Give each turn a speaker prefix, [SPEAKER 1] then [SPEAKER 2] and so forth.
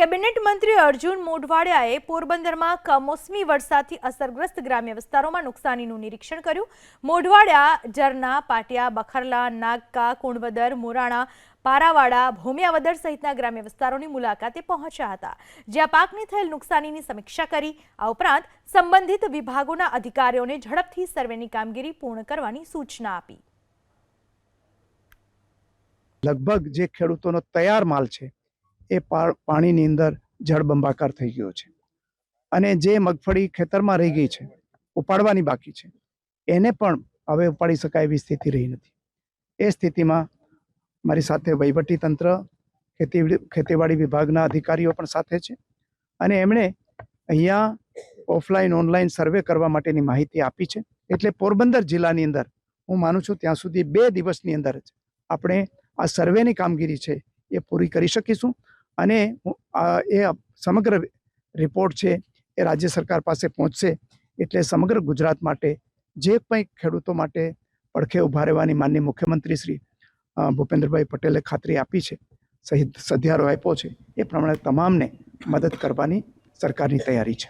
[SPEAKER 1] Cabinet મંત્રી અર્જુન મોઢવાડિયાએ પોરબંદરમાં કમોસમી વરસાદથી અસરગ્રસ્ત ગ્રામ્ય વિસ્તારોમાં નુકસાનીનું નિરીક્ષણ કર્યું। મોઢવાડિયા ઝરના, પાટિયા, બખરલા, નાગકા, કુણવદર, મોરાણા, પારાવાડા, ભોમિયાવદર સહિતના ગ્રામ્ય વિસ્તારોની મુલાકાતે પહોંચ્યા હતા, જ્યાં પાકને થયેલ નુકસાનીની સમીક્ષા કરી। આ ઉપરાંત સંબંધિત વિભાગોના અધિકારીઓને ઝડપથી સર્વેની કામગીરી પૂર્ણ કરવાની સૂચના આપી।
[SPEAKER 2] लगभग जे ખેડૂતોનો તૈયાર માલ છે એ પાણીની અંદર જળબંબાકાર થઈ ગયો છે અને જે મગફળી ખેતરમાં રહી ગઈ છે ઉપાડવાની બાકી છે એને પણ હવે ઉપાડી શકાય એવી સ્થિતિ રહી નથી। એ સ્થિતિમાં મારી સાથે વહીવટી તંત્ર, ખેતીવાડી વિભાગના અધિકારીઓ પણ સાથે છે અને એમણે અહીંયા ઓફલાઈન ઓનલાઈન સર્વે કરવા માટેની માહિતી આપી છે। એટલે પોરબંદર જિલ્લાની અંદર હું માનું છું ત્યાં સુધી 2 દિવસની અંદર જ આપણે આ સર્વેની કામગીરી છે એ પૂરી કરી શકીશું અને એ સમગ્ર રિપોર્ટ છે એ રાજ્ય સરકાર પાસે પહોંચશે। એટલે સમગ્ર ગુજરાત માટે જે કંઈ ખેડૂતો માટે પડખે ઊભા રહેવાની માનનીય મુખ્યમંત્રી શ્રી ભૂપેન્દ્રભાઈ પટેલે ખાતરી આપી છે, સહિત સધિયારો આપ્યો છે, એ પ્રમાણે તમામને મદદ કરવાની સરકારની તૈયારી છે।